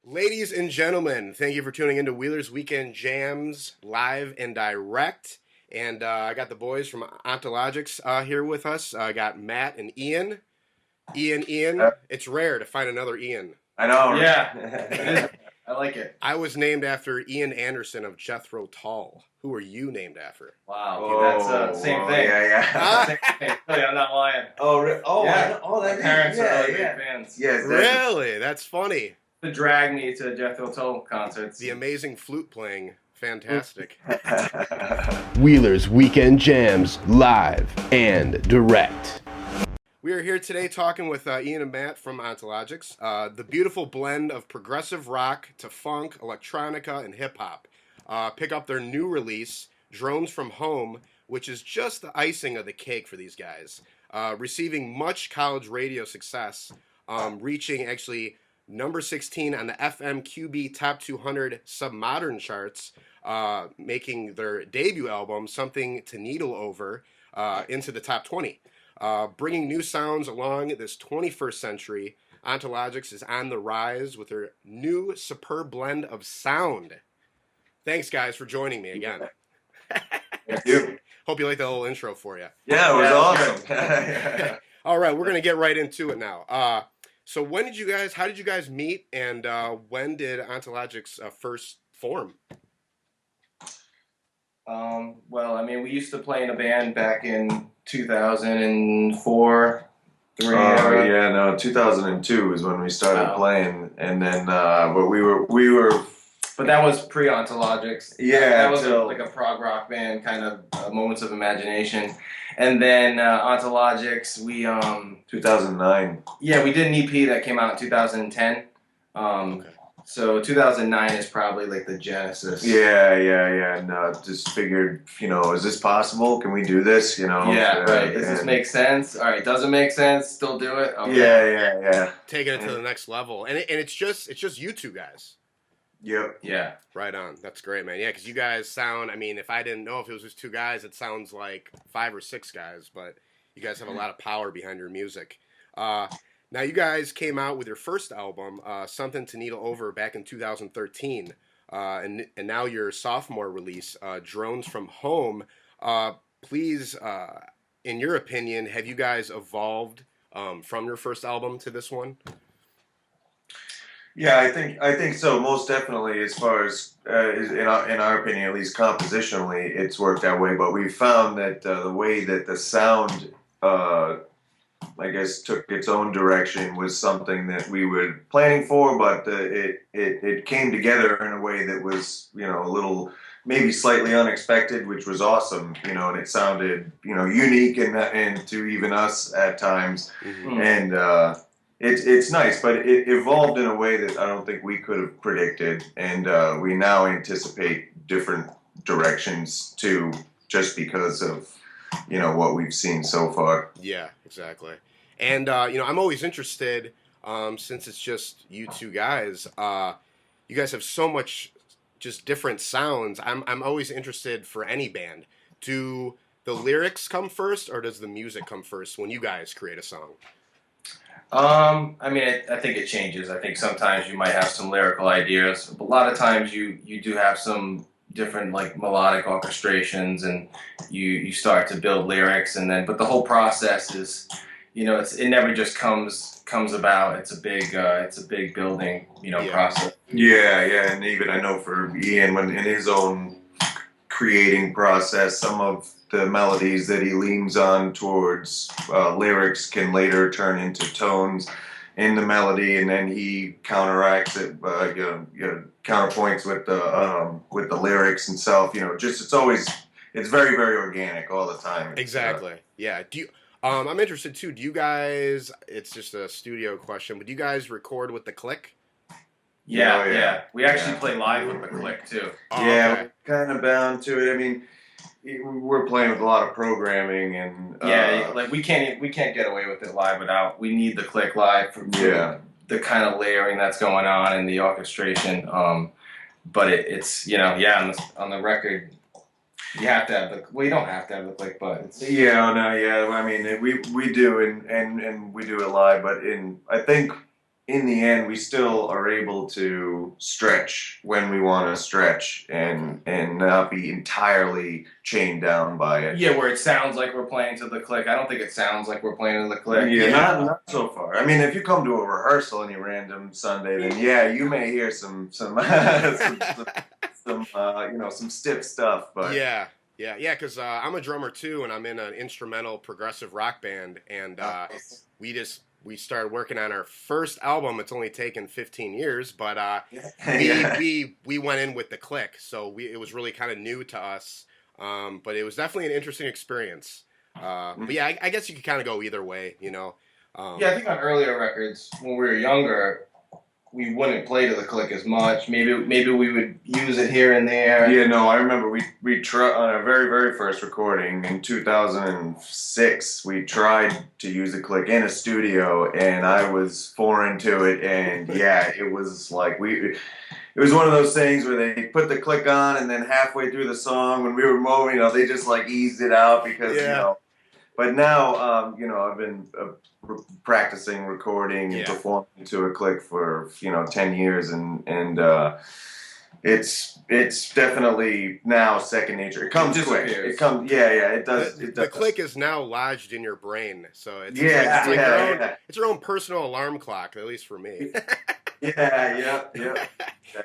Ladies and gentlemen, thank you for tuning into Wheeler's Weekend Jams live and direct. And I got the boys from Ontologics here with us. I got Matt and Ian. Ian. It's rare to find another Ian. I know. Yeah. I like it. I was named after Ian Anderson of Jethro Tull. Who are you named after? Wow, that's same thing. Yeah. Same thing. I'm not lying. Oh, Yeah. that My parents are really big fans. Yes, Really? That's funny. To drag me to Jethro Tull concerts. The amazing flute playing. Fantastic. Wheeler's Weekend Jams, live and direct. We are here today talking with Ian and Matt from Ontologics. The beautiful blend of progressive rock to funk, electronica, and hip-hop. Pick up their new release, Drones from Home, which is just the icing of the cake for these guys. Receiving much college radio success, reaching actually number 16 on the FMQB Top 200 Submodern charts, making their debut album, Something to Needle Over, into the top 20. Bringing new sounds along this 21st century, Ontologics is on the rise with their new superb blend of sound. Thanks, guys, for joining me again. Thank you. Hope you like the little intro for you. Yeah, it was awesome. All right, we're going to get right into it now. So how did you guys meet, and when did Ontologics first form? Well, I mean, we used to play in a band back in 2004, 2002 is when we started playing, and then but we were. But that was pre-Ontologics. Yeah, that was like a prog rock band, kind of Moments of Imagination. And then Ontologics, we 2009. Yeah, we did an EP that came out in 2010. Okay. So 2009 is probably like the genesis. Yeah. No, just figured, is this possible? Can we do this? Yeah, right. Does this make sense? All right, doesn't make sense. Still do it. Okay. Yeah. Taking it to the next level, and it's just you two guys. Yep. Yeah. Right on. That's great, man. Yeah, because you guys sound, I mean, if I didn't know if it was just two guys, it sounds like 5 or 6 guys, but you guys have a lot of power behind your music. Now, you guys came out with your first album, Something to Needle Over, back in 2013, and now your sophomore release, Drones from Home. Please, in your opinion, have you guys evolved from your first album to this one? Yeah, I think so. Most definitely, as far as in our opinion, at least compositionally, it's worked that way. But we found that the way that the sound, I guess, took its own direction was something that we were planning for, but it came together in a way that was a little maybe slightly unexpected, which was awesome. And it sounded unique and to even us at times, and. It's nice, but it evolved in a way that I don't think we could have predicted, and we now anticipate different directions too, just because of what we've seen so far. Yeah, exactly. And I'm always interested, since it's just you two guys. You guys have so much just different sounds. I'm always interested for any band. Do the lyrics come first, or does the music come first when you guys create a song? I mean, I think it changes. I think sometimes you might have some lyrical ideas. But a lot of times you do have some different like melodic orchestrations, and you start to build lyrics, but the whole process is, it never just comes about. It's a big building, process. Yeah, and even I know for Ian, when in his own creating process, some of the melodies that he leans on towards lyrics can later turn into tones in the melody, and then he counteracts it, counterpoints with the lyrics himself. It's very, very organic all the time. Exactly. Yeah. Do you? I'm interested too. Do you guys? It's just a studio question, but do you guys record with the click? Yeah. We actually play live with the click too. Oh, yeah, okay. we're kind of bound to it. I mean, we're playing with a lot of programming, and like we can't get away with it live without. We need the click live for the kind of layering that's going on and the orchestration. But it's on the record. You have to have you don't have to have the click, but it's... I mean, we do, and we do it live, but I think in the end, we still are able to stretch when we want to stretch and not be entirely chained down by it. Yeah, where it sounds like we're playing to the click. I don't think it sounds like we're playing to the click. Yeah, not so far. I mean, if you come to a rehearsal any random Sunday, then yeah, you may hear some some stiff stuff. But Yeah, because I'm a drummer too, and I'm in an instrumental progressive rock band, and we started working on our first album. It's only taken 15 years, but we went in with the click, so it was really kind of new to us. But it was definitely an interesting experience. But yeah, I guess you could kind of go either way, you know. Yeah, I think on earlier records when we were younger, we wouldn't play to the click as much. Maybe we would use it here and there. Yeah, no, I remember we tried on our very first recording in 2006. We tried to use a click in a studio, and I was foreign to it. And yeah, it was like it was one of those things where they put the click on, and then halfway through the song, when we were moving, they just like eased it out because But now, I've been practicing recording and performing to a click for 10 years, and it's definitely now second nature. It comes quick. It comes, it does. The click is now lodged in your brain, so it's it's your own personal alarm clock, at least for me. Yeah.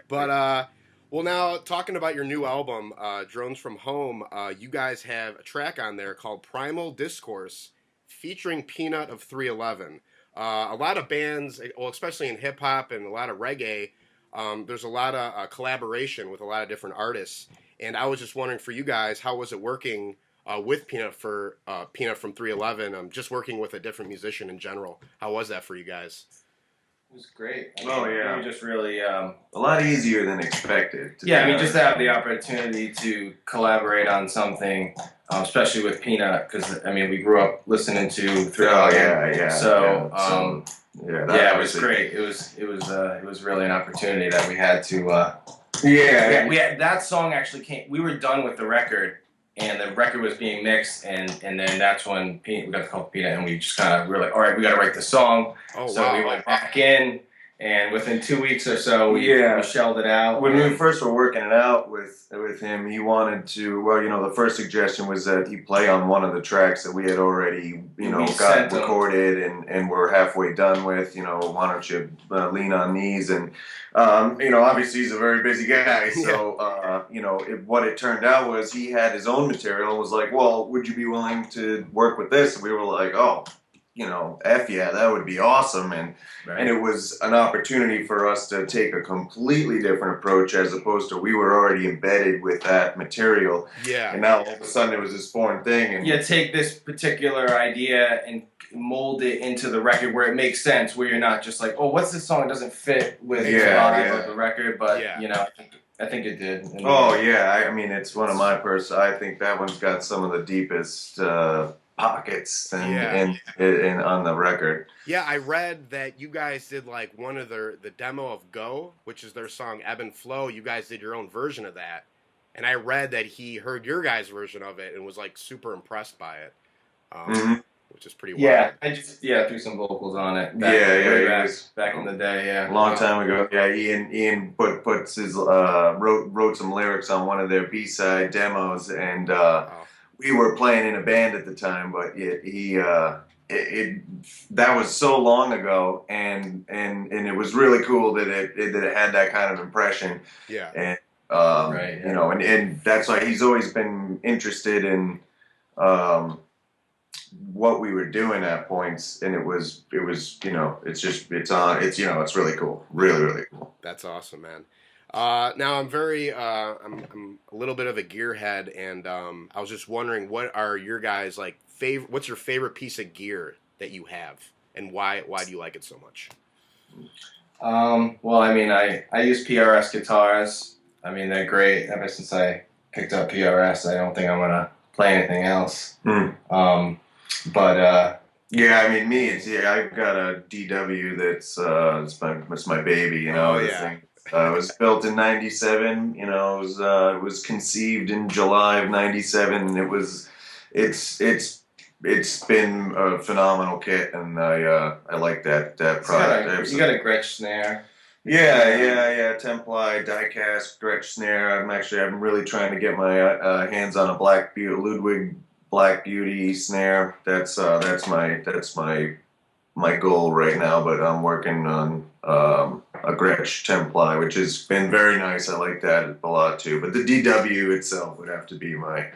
But well, now talking about your new album, Drones from Home, you guys have a track on there called Primal Discourse, featuring Peanut of 311. A lot of bands, well, especially in hip hop and a lot of reggae, there's a lot of collaboration with a lot of different artists. And I was just wondering for you guys, how was it working with Peanut from 311? Just working with a different musician in general. How was that for you guys? It was great. We were just really a lot easier than expected. Just to have the opportunity to collaborate on something, especially with Peanut, because we grew up listening to 311. So it was great. It was really an opportunity that we had to. We had that song actually came. We were done with the record, and the record was being mixed, and then that's when we got the call Peanut, and we just kind of were like, all right, we got to write the song. We went back in, and within 2 weeks or so, we shelled it out. When we first were working it out with him, he wanted to. Well, the first suggestion was that he play on one of the tracks that we had already, got recorded and we're halfway done with. Why don't you lean on these and. Obviously he's a very busy guy, so what it turned out was he had his own material and was like, well, would you be willing to work with this? And we were like, oh, F yeah, that would be awesome. And it was an opportunity for us to take a completely different approach as opposed to we were already embedded with that material. Yeah. And now all of a sudden it was this foreign thing. And take this particular idea and mold it into the record where it makes sense, where you're not just like, oh, what's this song? It doesn't fit with the vibe of the record, but I think it did. It's one of my I think that one's got some of the deepest pockets and on the record. Yeah, I read that you guys did like one of the demo of Go, which is their song Ebb and Flow. You guys did your own version of that, and I read that he heard your guys' version of it and was like super impressed by it. Which is pretty wild. I just threw some vocals on it. Back in the day, long time ago. Yeah, Ian puts his wrote some lyrics on one of their B-side demos, and we were playing in a band at the time, but that was so long ago, and it was really cool that it had that kind of impression. Yeah. And and that's why he's always been interested in what we were doing at points, and it's really cool, really cool. That's awesome, man. Now I'm I'm a little bit of a gearhead, and I was just wondering, what are your guys like what's your favorite piece of gear that you have, and why do you like it so much? I use PRS guitars. They're great. Ever since I picked up PRS, I don't think I'm gonna play anything else. I've got a DW it's my baby, thing. It was built in '97. It was conceived in July of '97. And it's it's been a phenomenal kit, and I like that product. You got a Gretsch snare. Yeah. Templi, diecast, Gretsch snare. I'm really trying to get my hands on a Ludwig Black Beauty snare. That's my goal right now. But I'm working on a Gretsch Templi, which has been very nice. I like that a lot too. But the DW itself would have to be my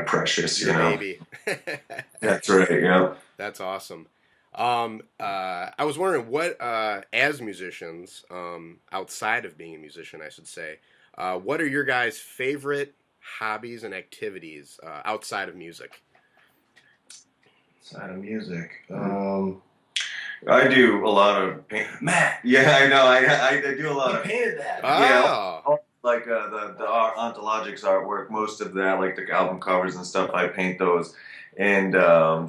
precious, Your baby. That's right. Yeah. That's awesome. I was wondering what, as musicians, outside of being a musician, I should say, what are your guys' favorite hobbies and activities outside of music? Outside of music, I do a lot of Matt. Yeah, I know. I do a lot of painted that. Oh. like the Ontologics artwork. Most of that, like the album covers and stuff, I paint those. And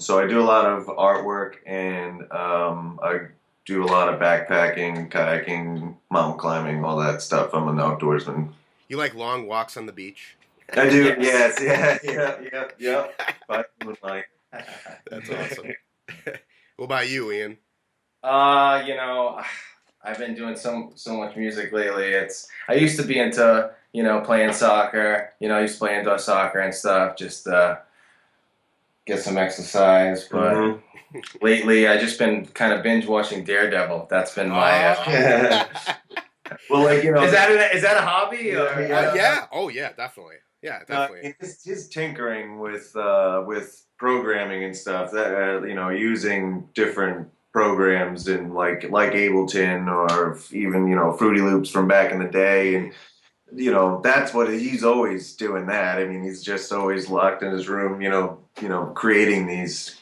so I do a lot of artwork, and I do a lot of backpacking, kayaking, mountain climbing, all that stuff. I'm an outdoorsman. You like long walks on the beach? I do. Yes. Yeah. By moonlight. That's awesome. What about you, Ian? I've been doing so much music lately. I used to be into playing soccer. I used to play indoor soccer and stuff. Just get some exercise, but lately I just been kind of binge watching Daredevil. That's been my. Well, is that a hobby? Or, yeah. Oh, yeah. Definitely. Yeah, definitely. His tinkering with programming and stuff. That using different programs and like Ableton or even Fruity Loops from back in the day, and that's what he's always doing. That I mean, he's just always locked in his room, creating these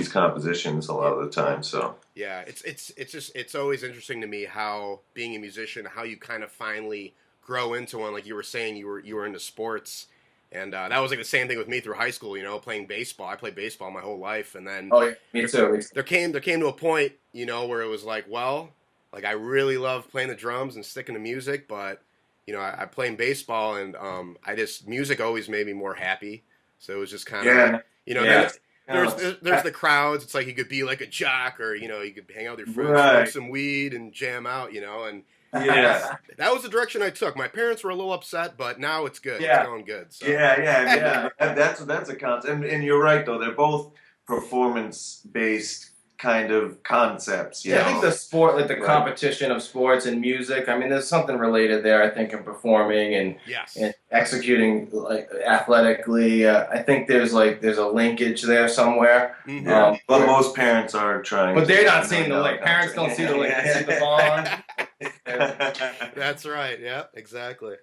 compositions a lot of the time. So yeah, it's always interesting to me how being a musician, how you kind of finally grow into one. Like you were saying, you were into sports, and that was like the same thing with me through high school. Playing baseball. I played baseball my whole life, and then me too. There came to a point, where it was like, well, like I really love playing the drums and sticking to music, but I playing baseball, and music always made me more happy. So it was just kind of there's the crowds. It's like you could be like a jock, or you could hang out with your friends, smoke some weed, and jam out. And that was the direction I took. My parents were a little upset, but now it's good. Yeah. It's going good. So. Yeah. That's a concept, and you're right though. They're both performance-based kind of concepts. I think the sport, like the competition of sports and music. I mean, there's something related there. I think in performing and executing like athletically. I think there's a linkage there somewhere. Mm-hmm. But most parents are trying. But they're not seeing the link. Parents don't see the link. They see the bond. That's right. Yeah, exactly.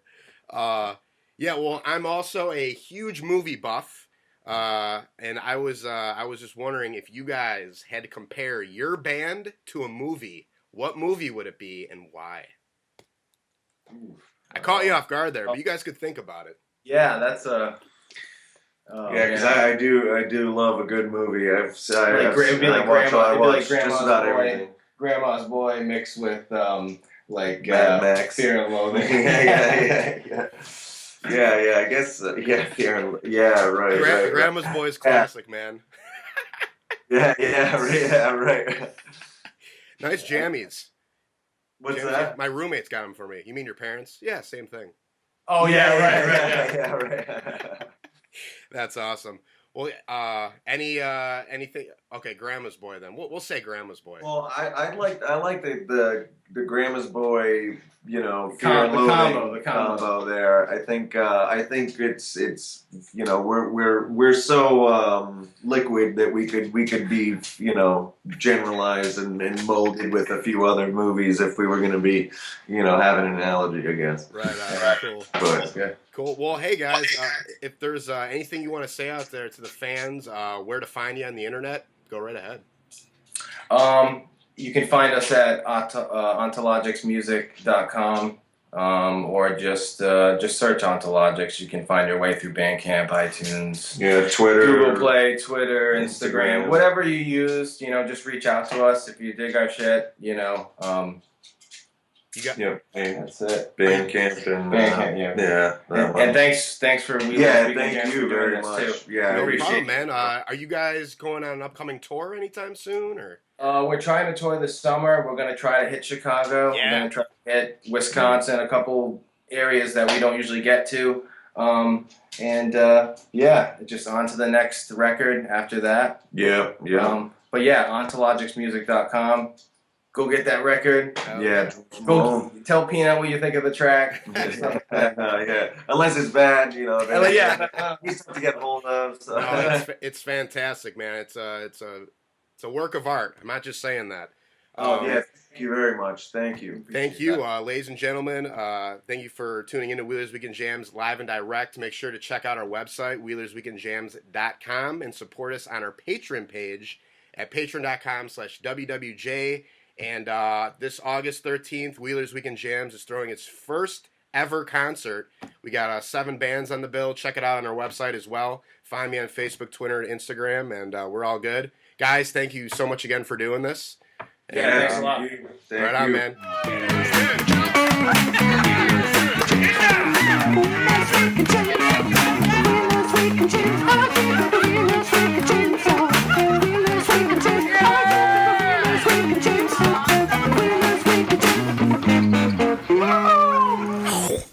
Well, I'm also a huge movie buff. And I was just wondering if you guys had to compare your band to a movie, what movie would it be and why? I caught you off guard there, but you guys could think about it. Yeah, that's a. Because I do love a good movie. I watch just about everything. Grandma's Boy mixed with Mad Max. Fear and Loathing. Yeah. I guess. Right. Grandma's Boy's classic, man. Right. Nice jammies. What's that? My roommate's got them for me. You mean your parents? Yeah, same thing. Oh yeah, right. That's awesome. Well, anything? Okay, Grandma's Boy. Then we'll say Grandma's Boy. Well, I like the Grandma's Boy. Fear and Loathing the combo there. I think it's we're so liquid that we could be generalized and molded with a few other movies if we were going to be having an analogy, I guess. Right. Cool. But, Cool. Well, hey guys, if there's anything you want to say out there to the fans, where to find you on the internet, go right ahead. You can find us at ontologicsmusic.com, or just search Ontologics. You can find your way through Bandcamp, iTunes, Twitter, Google Play, Twitter, Instagram, whatever you use. Just reach out to us if you dig our shit. You got That's it. Bandcamp and Bandcamp, yeah. that one. And thanks for Wheelers Yeah, Weekend thank Jams you for doing very this much. too. Yeah, no appreciate problem, it. man. Are you guys going on an upcoming tour anytime soon, or? We're trying to tour this summer. We're gonna try to hit Chicago. Yeah. We're gonna try to hit Wisconsin, a couple areas that we don't usually get to. Just on to the next record after that. Yeah. But yeah, ontologicsmusic.com. Go get that record. Yeah. Go tell Peanut what you think of the track. Yeah. Unless it's bad, you know. Then he's tough to get hold of. So. No, it's fantastic, man. It's a work of art. I'm not just saying that. Yeah, thank you very much. Thank you. Thank you, ladies and gentlemen. Thank you for tuning into Wheelers Weekend Jams live and direct. Make sure to check out our website, wheelersweekendjams.com, and support us on our Patreon page at patreon.com/WWJ. And this August 13th, Wheelers Weekend Jams is throwing its first ever concert. We got 7 bands on the bill. Check it out on our website as well. Find me on Facebook, Twitter, and Instagram, and we're all good. Guys, thank you so much again for doing this. Yeah, thanks a lot. Thank Right on, you. man.